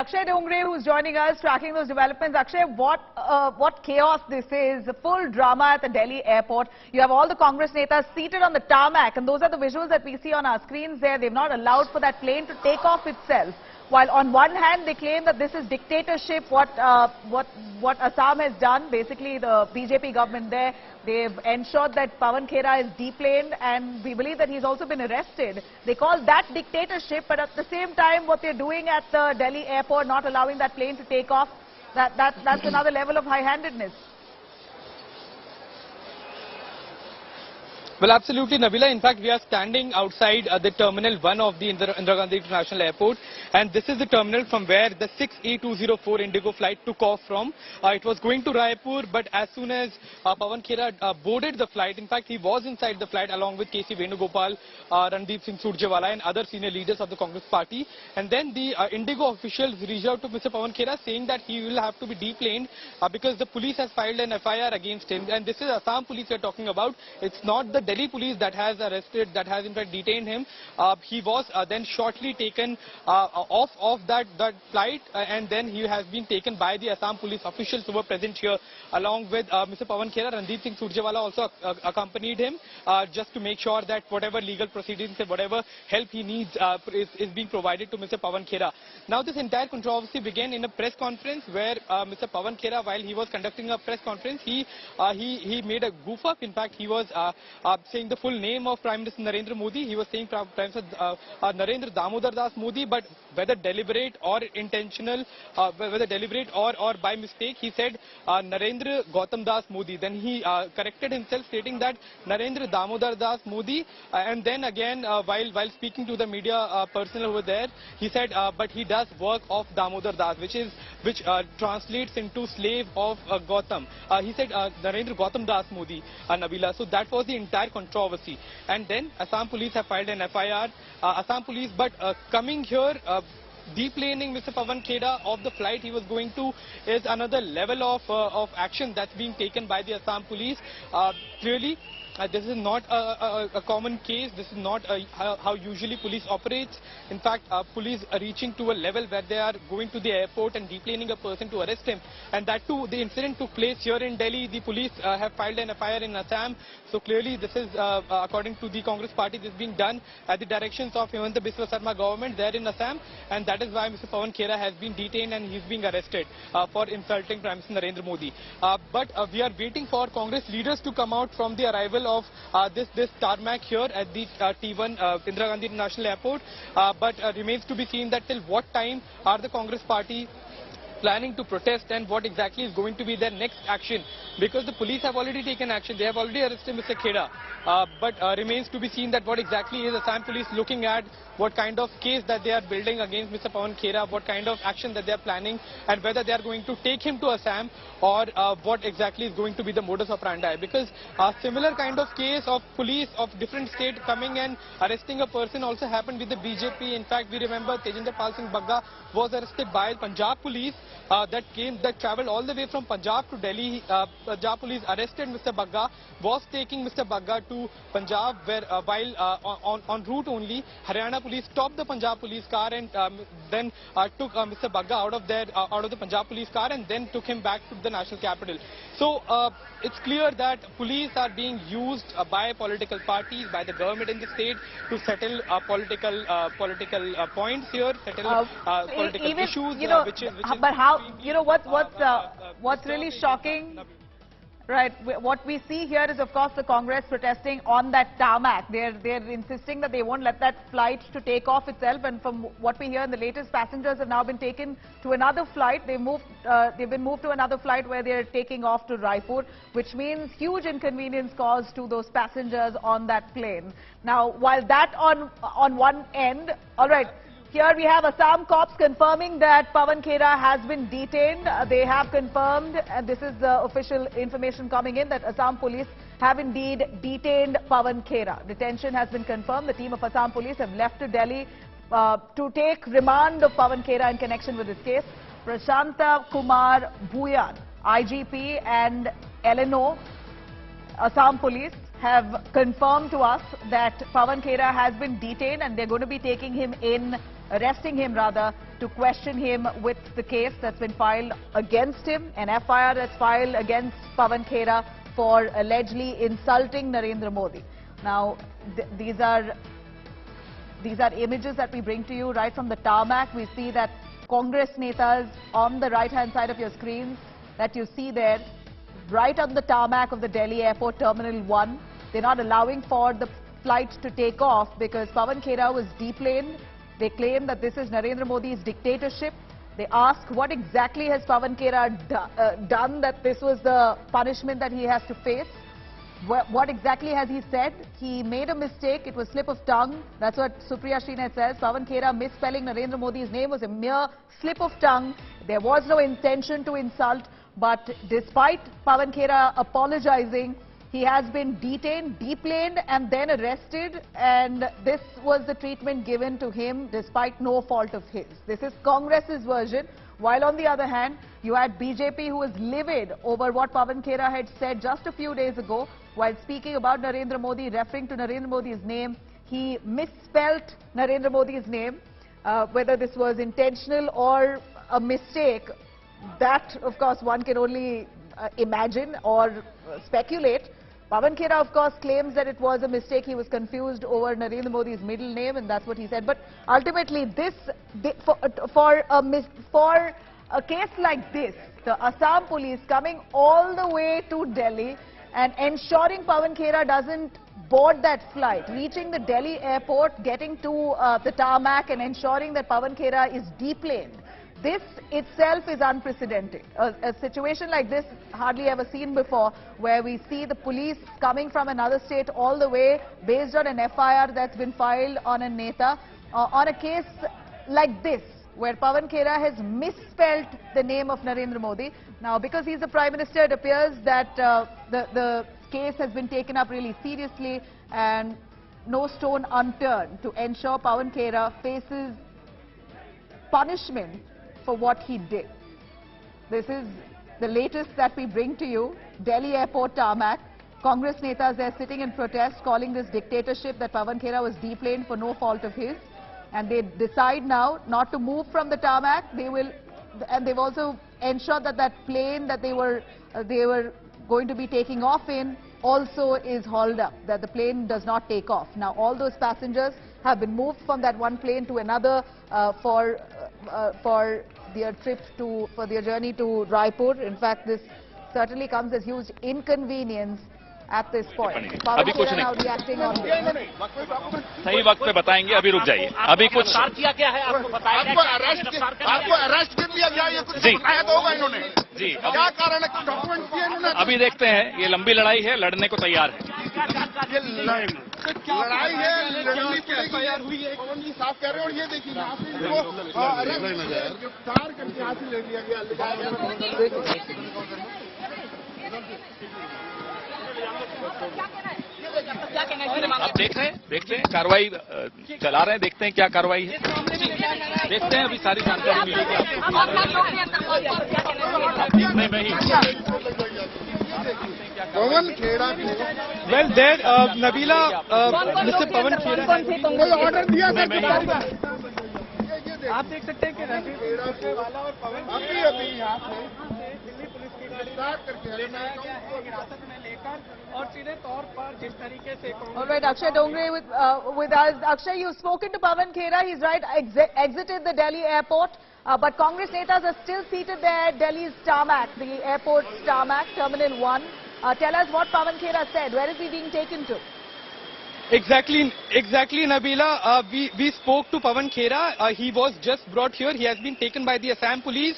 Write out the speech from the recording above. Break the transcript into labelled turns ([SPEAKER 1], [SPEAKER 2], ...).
[SPEAKER 1] Akshay Dongre, who's joining us, tracking those developments. Akshay, what chaos this is. A full drama at the Delhi airport. You have all the Congress netas seated on the tarmac, and those are the visuals that we see on our screens there. They've not allowed for that plane to take off itself. While on one hand, they claim that this is dictatorship, what Assam has done. Basically, the BJP government there, they've ensured that Pawan Khera is deplaned, and we believe that he's also been arrested. They call that dictatorship, but at the same time, what they're doing at the Delhi airport, not allowing that plane to take off, that's another level of high-handedness.
[SPEAKER 2] Well, absolutely, Nabila. In fact, we are standing outside the Terminal 1 of the Indira Gandhi International Airport, and this is the terminal from where the 6A204 Indigo flight took off from. It was going to Raipur, but as soon as Pawan Khera boarded the flight, in fact, he was inside the flight along with K.C. Venugopal, Randeep Singh Surjewala and other senior leaders of the Congress party. And then the Indigo officials reached out to Mr. Pawan Khera saying that he will have to be deplaned because the police has filed an FIR against him. And this is Assam police we are talking about. It's not the Delhi police that has arrested, that has in fact detained him. He was then shortly taken off that flight, and then he has been taken by the Assam police officials who were present here along with Mr. Pawan Khera. Randeep Singh Surjewala also accompanied him just to make sure that whatever legal proceedings and whatever help he needs is being provided to Mr. Pawan Khera. Now this entire controversy began in a press conference where Mr. Pawan Khera, while he was conducting a press conference, he made a goof up. In fact, he was saying the full name of Prime Minister Narendra Modi. He was saying Prime Minister Narendra Damodar Das Modi, but whether deliberate or intentional, whether deliberate or by mistake, he said Narendra Gautam Das Modi. Then he corrected himself, stating that Narendra Damodar Das Modi, and then again while speaking to the media personnel over there, he said but he does work of Damodar Das, which translates into slave of Gautam. He said Narendra Gautam Das Modi, Nabila. So that was the entire controversy. And then Assam police have filed an FIR. Assam police, but coming here, deplaning Mr. Pawan Khera of the flight he was going to is another level of action that's being taken by the Assam police. Clearly, this is not a common case. This is not how usually police operates. In fact, police are reaching to a level where they are going to the airport and deplaning a person to arrest him. And that too, the incident took place here in Delhi. The police have filed an FIR in Assam. So clearly, this is, according to the Congress party, this is being done at the directions of Hemanta Biswa Sarma government there in Assam. And that is why Mr. Pawan Khera has been detained and he's being arrested for insulting Prime Minister Narendra Modi. But we are waiting for Congress leaders to come out from the arrival of this tarmac here at the T1 Indira Gandhi International Airport. But remains to be seen that till what time are the Congress party planning to protest and what exactly is going to be their next action, because the police have already taken action. They have already arrested Mr. Khera, but remains to be seen that what exactly is Assam police looking at, what kind of case that they are building against Mr. Pawan Khera, what kind of action that they are planning, and whether they are going to take him to Assam or what exactly is going to be the modus operandi. Because a similar kind of case of police of different state coming and arresting a person also happened with the BJP. In fact, we remember Tejinder Pal Singh Bagga was arrested by Punjab police. That travelled all the way from Punjab to Delhi. Punjab police arrested Mr. Bagga, was taking Mr. Bagga to Punjab, where while en route only, Haryana police stopped the Punjab police car and then took Mr. Bagga out of the Punjab police car and then took him back to the national capital. So it's clear that police are being used by political parties, by the government in the state to settle political points here, settle political issues,
[SPEAKER 1] but how, you know, what's really shocking, right? What we see here is, of course, the Congress protesting on that tarmac. They're insisting that they won't let that flight to take off itself. And from what we hear, the latest passengers have now been taken to another flight. They've been moved to another flight where they're taking off to Raipur, which means huge inconvenience caused to those passengers on that plane. Now, while that on one end, all right. Here we have Assam cops confirming that Pawan Khera has been detained. They have confirmed, and this is the official information coming in, that Assam police have indeed detained Pawan Khera. Detention has been confirmed. The team of Assam police have left to Delhi to take remand of Pawan Khera in connection with this case. Prashanta Kumar Bhuyan, IGP, and LNO, Assam police, have confirmed to us that Pawan Khera has been detained and they're going to be taking him in arresting him rather, to question him with the case that's been filed against him, an FIR that's filed against Pawan Khera for allegedly insulting Narendra Modi. Now, these are images that we bring to you right from the tarmac. We see that Congress netas on the right-hand side of your screens that you see there, right on the tarmac of the Delhi Airport Terminal 1. They're not allowing for the flight to take off because Pawan Khera was deplaned. They claim that this is Narendra Modi's dictatorship. They ask what exactly has Pawan Khera done that this was the punishment that he has to face. What exactly has he said? He made a mistake. It was slip of tongue. That's what Supriya Srinath says. Pawan Khera misspelling Narendra Modi's name was a mere slip of tongue. There was no intention to insult. But despite Pawan Khera apologizing, he has been detained, deplaned and then arrested, and this was the treatment given to him despite no fault of his. This is Congress's version. While on the other hand, you had BJP who was livid over what Pawan Khera had said just a few days ago while speaking about Narendra Modi, referring to Narendra Modi's name. He misspelt Narendra Modi's name. Whether this was intentional or a mistake, that of course one can only imagine or speculate. Pawan Khera, of course, claims that it was a mistake. He was confused over Narendra Modi's middle name, and that's what he said. But ultimately, for a case like this, the Assam police coming all the way to Delhi and ensuring Pawan Khera doesn't board that flight, reaching the Delhi airport, getting to the tarmac, and ensuring that Pawan Khera is deplaned. This itself is unprecedented. A situation like this hardly ever seen before, where we see the police coming from another state all the way based on an FIR that's been filed on a neta on a case like this, where Pawan Khera has misspelled the name of Narendra Modi. Now, because he's the Prime Minister, it appears that the case has been taken up really seriously and no stone unturned to ensure Pawan Khera faces punishment for what he did. This is the latest that we bring to you. Delhi Airport tarmac. Congress netas there sitting in protest, calling this dictatorship that Pawan Khera was deplaned for no fault of his. And they decide now not to move from the tarmac. And they've also ensured that that plane that they were going to be taking off in also is hauled up, that the plane does not take off. Now, all those passengers have been moved from that one plane to another for their journey to Raipur. In fact, this certainly comes as huge inconvenience at this point. Pawan Khera now reacting on this.
[SPEAKER 3] सही वक्त पे बताएंगे, अभी रुक जाइए. अभी कुछ
[SPEAKER 4] आपको अरेस्ट कर लिया गया, ये कुछ बताया तो होगा इन्होंने.
[SPEAKER 3] जी,
[SPEAKER 4] क्या कारण है, डॉक्यूमेंट दिए इन्होंने.
[SPEAKER 3] अभी देखते हैं. ये लंबी लड़ाई है, लड़ने को तैयार है.
[SPEAKER 4] ये लड़ाई है, लड़नी तैयार हुई है. पवन जी साफ कह रहे हैं. और ये देखिए यहाँ से इनको अरेस्ट गिरफ्तार करके यहाँ से ले लिया गया.
[SPEAKER 3] आप देखते हैं कार्रवाई चला रहे हैं, देखते हैं क्या कार्रवाई है, देखते हैं. अभी सारी जानकारी मिलेगी
[SPEAKER 4] पवन खेड़ा को
[SPEAKER 2] Well, there, Nabila, Mr. Pawan Khera,
[SPEAKER 4] कोई ऑर्डर दिया था.
[SPEAKER 2] आप देख सकते हैं कि
[SPEAKER 4] खेड़ा वाला और पवन अभी यहाँ से दिल्ली पुलिस की गिरफ्तार करके हिरासत में लेकर और सीधे तौर पर जिस तरीके से.
[SPEAKER 1] All right, Akshay Dongre with us. Akshay, you've spoken to Pawan Khera. He's right, exited the Delhi airport. But Congress netas are still seated there at Delhi's tarmac, the airport's tarmac, Terminal 1. Tell us what Pawan Khera said. Where is he being taken to?
[SPEAKER 2] Exactly, Nabila. We spoke to Pawan Khera. He was just brought here. He has been taken by the Assam police.